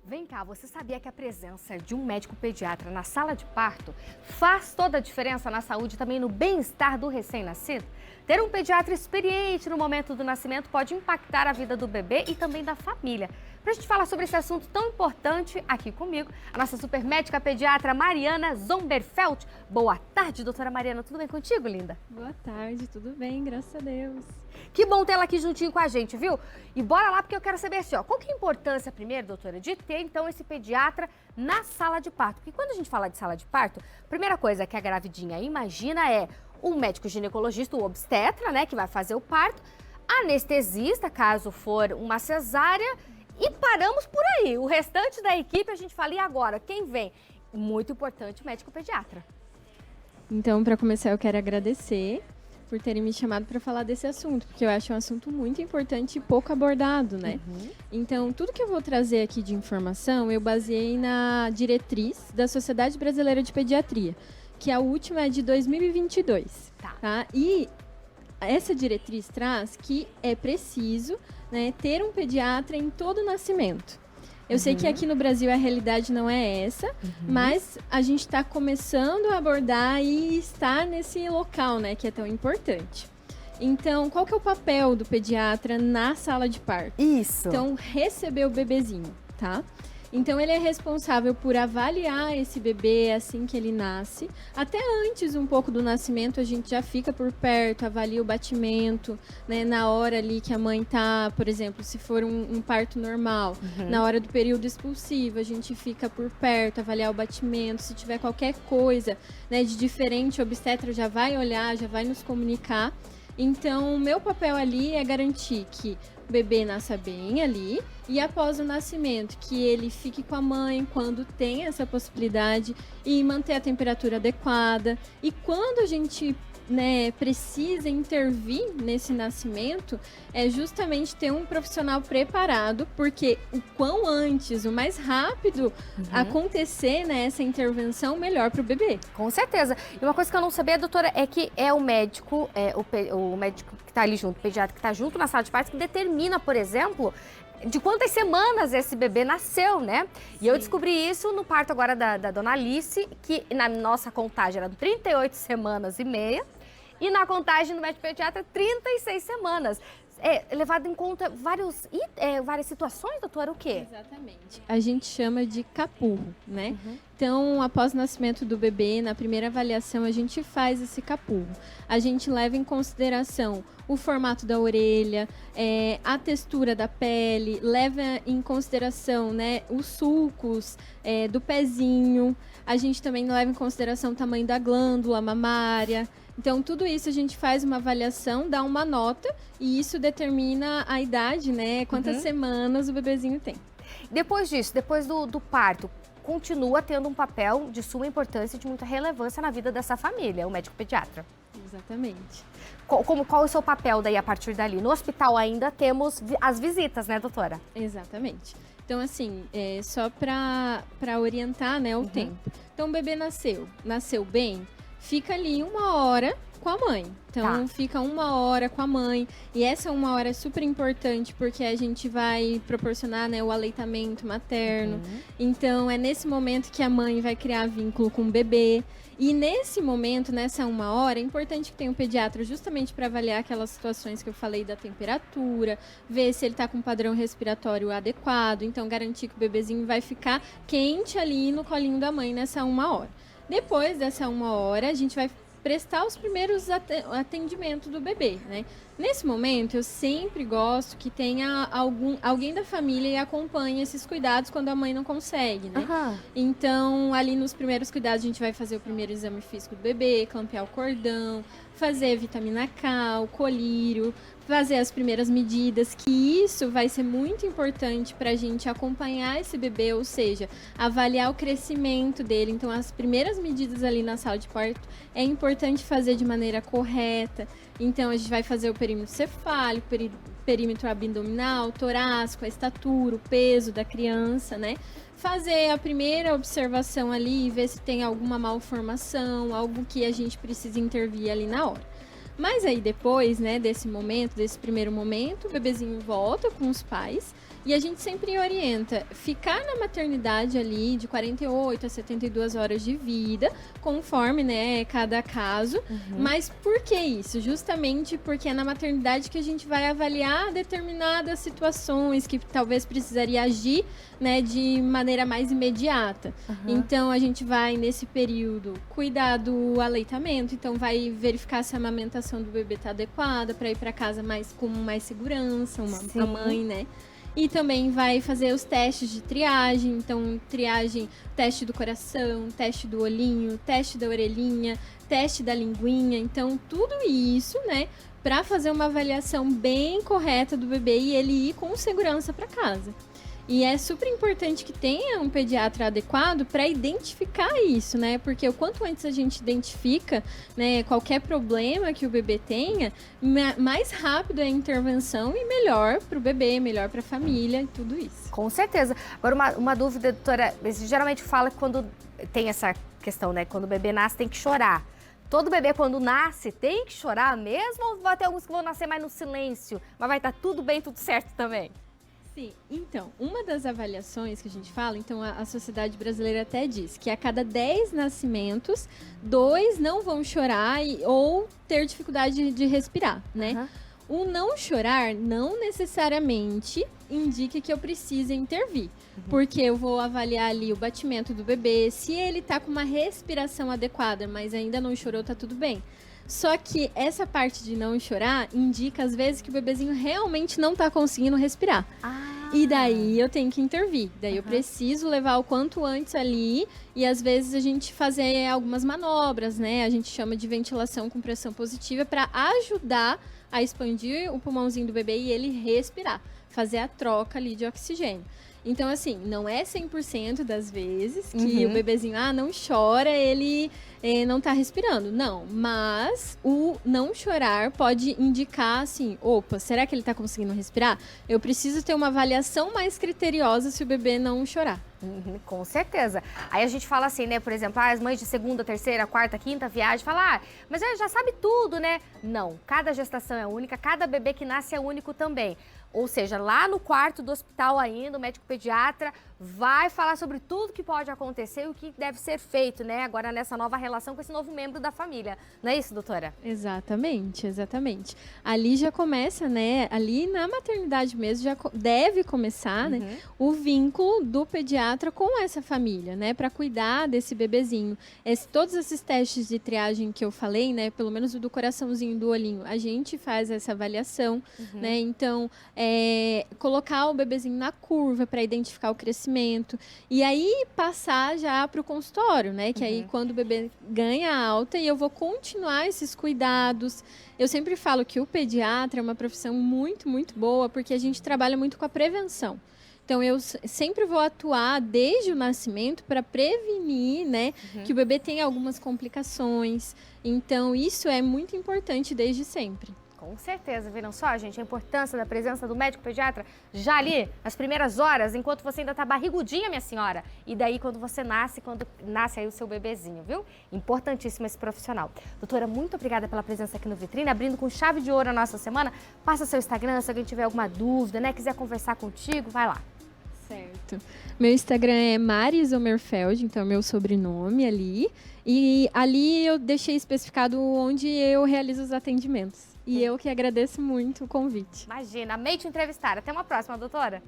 Vem cá, você sabia que a presença de um médico pediatra na sala de parto faz toda a diferença na saúde e também no bem-estar do recém-nascido? Ter um pediatra experiente no momento do nascimento pode impactar a vida do bebê e também da família. Para a gente falar sobre esse assunto tão importante, aqui comigo, a nossa super médica pediatra Mariana Zomberfeld. Boa tarde, doutora Mariana. Tudo bem contigo, linda? Boa tarde, tudo bem, graças a Deus. Que bom tê-la aqui juntinho com a gente, viu? E bora lá, porque eu quero saber assim, ó, qual que é a importância, primeiro, doutora, de ter, então, esse pediatra na sala de parto? Porque quando a gente fala de sala de parto, a primeira coisa que a gravidinha imagina é um médico ginecologista, o obstetra, né, que vai fazer o parto, anestesista, caso for uma cesárea, e paramos por aí. O restante da equipe, a gente fala, e agora? Quem vem? Muito importante, o médico pediatra. Então, para começar, eu quero agradecer por terem me chamado para falar desse assunto, porque eu acho um assunto muito importante e pouco abordado, né? Então, tudo que eu vou trazer aqui de informação, eu baseei na diretriz da Sociedade Brasileira de Pediatria, que a última é de 2022, tá? E essa diretriz traz que é preciso, né, ter um pediatra em todo nascimento. Eu sei que aqui no Brasil a realidade não é essa, mas a gente está começando a abordar e estar nesse local, né, que é tão importante. Então, qual que é o papel do pediatra na sala de parto? Isso. Então, receber o bebezinho, tá? Então, ele é responsável por avaliar esse bebê assim que ele nasce. Até antes, um pouco do nascimento, a gente já fica por perto, avalia o batimento, né? Na hora ali que a mãe tá, por exemplo, se for um parto normal, na hora do período expulsivo, a gente fica por perto, avaliar o batimento. Se tiver qualquer coisa, né, de diferente, o obstetra já vai olhar, já vai nos comunicar. Então, o meu papel ali é garantir que o bebê nasça bem ali e após o nascimento, que ele fique com a mãe quando tem essa possibilidade e manter a temperatura adequada. E quando a gente, né, precisa intervir nesse nascimento, é justamente ter um profissional preparado, porque o quão antes, o mais rápido acontecer, né, essa intervenção, melhor para o bebê. Com certeza. E uma coisa que eu não sabia, doutora, é que é o médico, o médico que está ali junto, o pediatra que está junto na sala de parto, que determina, por exemplo, de quantas semanas esse bebê nasceu, né? E eu descobri isso no parto agora da dona Alice, que na nossa contagem era 38 semanas e meia, e na contagem do médico pediatra, 36 semanas. Levado em conta várias situações, doutora, o quê? Exatamente. A gente chama de capurro, né? Então, após o nascimento do bebê, na primeira avaliação, a gente faz esse capurro. A gente leva em consideração o formato da orelha, a textura da pele, leva em consideração, né, os sulcos do pezinho. A gente também leva em consideração o tamanho da glândula mamária. Então, tudo isso a gente faz uma avaliação, dá uma nota e isso determina a idade, né? Quantas semanas o bebezinho tem. Depois disso, depois do parto, continua tendo um papel de suma importância e de muita relevância na vida dessa família, o médico pediatra. Exatamente. Qual é o seu papel daí a partir dali? No hospital ainda temos as visitas, né, doutora? Exatamente. Então, assim, só para orientar, né, o tempo. Então, o bebê nasceu bem, fica ali 1 hora com a mãe. Então, fica 1 hora com a mãe. E essa 1 hora é super importante porque a gente vai proporcionar, né, o aleitamento materno. Então, é nesse momento que a mãe vai criar vínculo com o bebê. E nesse momento, nessa 1 hora, é importante que tenha um pediatra justamente para avaliar aquelas situações que eu falei da temperatura, ver se ele está com um padrão respiratório adequado. Então, garantir que o bebezinho vai ficar quente ali no colinho da mãe nessa 1 hora. Depois dessa 1 hora, a gente vai prestar os primeiros atendimentos do bebê, né? Nesse momento, eu sempre gosto que tenha alguém da família e acompanhe esses cuidados quando a mãe não consegue, né? Então, ali nos primeiros cuidados, a gente vai fazer o primeiro exame físico do bebê, clampear o cordão, fazer vitamina K, o colírio, fazer as primeiras medidas, que isso vai ser muito importante para a gente acompanhar esse bebê, ou seja, avaliar o crescimento dele. Então, as primeiras medidas ali na sala de parto é importante fazer de maneira correta. Então, a gente vai fazer o perímetro cefálico, perímetro abdominal, torácico, a estatura, o peso da criança, né? Fazer a primeira observação ali e ver se tem alguma malformação, algo que a gente precisa intervir ali na hora. Mas aí depois, né, desse primeiro momento, o bebezinho volta com os pais. E a gente sempre orienta ficar na maternidade ali de 48 a 72 horas de vida, conforme, né, cada caso. Mas por que isso? Justamente porque é na maternidade que a gente vai avaliar determinadas situações que talvez precisaria agir, né, de maneira mais imediata. Então, a gente vai, nesse período, cuidar do aleitamento. Então, vai verificar se a amamentação do bebê está adequada para ir para casa com mais segurança, a mãe, né? E também vai fazer os testes de triagem, então teste do coração, teste do olhinho, teste da orelhinha, teste da linguinha, então tudo isso, né, para fazer uma avaliação bem correta do bebê e ele ir com segurança para casa. E é super importante que tenha um pediatra adequado para identificar isso, né? Porque o quanto antes a gente identifica, né, qualquer problema que o bebê tenha, mais rápido é a intervenção e melhor para o bebê, melhor para a família e tudo isso. Com certeza. Agora, uma dúvida, doutora, você geralmente fala que quando tem essa questão, né, quando o bebê nasce tem que chorar. Todo bebê, quando nasce, tem que chorar mesmo ou vai ter alguns que vão nascer mais no silêncio, mas vai estar tudo bem, tudo certo também? Sim, então, uma das avaliações que a gente fala, então a Sociedade Brasileira até diz que a cada 10 nascimentos, 2 não vão chorar ou ter dificuldade de respirar, né? O não chorar não necessariamente indica que eu precise intervir, porque eu vou avaliar ali o batimento do bebê, se ele tá com uma respiração adequada, mas ainda não chorou, tá tudo bem. Só que essa parte de não chorar indica, às vezes, que o bebezinho realmente não tá conseguindo respirar. E daí eu tenho que intervir. Daí eu preciso levar o quanto antes ali e, às vezes, a gente fazer algumas manobras, né? A gente chama de ventilação com pressão positiva para ajudar a expandir o pulmãozinho do bebê e ele respirar. Fazer a troca ali de oxigênio. Então, assim, não é 100% das vezes que o bebezinho, não chora, ele não tá respirando. Não, mas o não chorar pode indicar, assim, opa, será que ele tá conseguindo respirar? Eu preciso ter uma avaliação mais criteriosa se o bebê não chorar. Com certeza. Aí a gente fala assim, né, por exemplo, as mães de segunda, terceira, quarta, quinta viagem, falam, mas já sabe tudo, né? Não, cada gestação é única, cada bebê que nasce é único também. Ou seja, lá no quarto do hospital ainda, o médico pediatra vai falar sobre tudo que pode acontecer e o que deve ser feito, né? Agora nessa nova relação com esse novo membro da família. Não é isso, doutora? Exatamente, exatamente. Ali já começa, né? Ali na maternidade mesmo já deve começar, né? O vínculo do pediatra com essa família, né? Para cuidar desse bebezinho. Todos esses testes de triagem que eu falei, né? Pelo menos o do coraçãozinho, do olhinho, a gente faz essa avaliação, né? Então, colocar o bebezinho na curva para identificar o crescimento e aí passar já para o consultório, né? Que aí quando o bebê ganha alta e eu vou continuar esses cuidados. Eu sempre falo que o pediatra é uma profissão muito, muito boa porque a gente trabalha muito com a prevenção. Então, eu sempre vou atuar desde o nascimento para prevenir, né, que o bebê tenha algumas complicações. Então, isso é muito importante desde sempre. Com certeza, viram só, gente, a importância da presença do médico pediatra já ali, nas primeiras horas, enquanto você ainda tá barrigudinha, minha senhora. E daí, quando nasce aí o seu bebezinho, viu? Importantíssimo esse profissional. Doutora, muito obrigada pela presença aqui no Vitrine, abrindo com chave de ouro a nossa semana. Passa seu Instagram, se alguém tiver alguma dúvida, né, quiser conversar contigo, vai lá. Certo. Meu Instagram é Mari Sommerfeld, então é meu sobrenome ali. E ali eu deixei especificado onde eu realizo os atendimentos. E eu que agradeço muito o convite. Imagina, amei te entrevistar. Até uma próxima, doutora.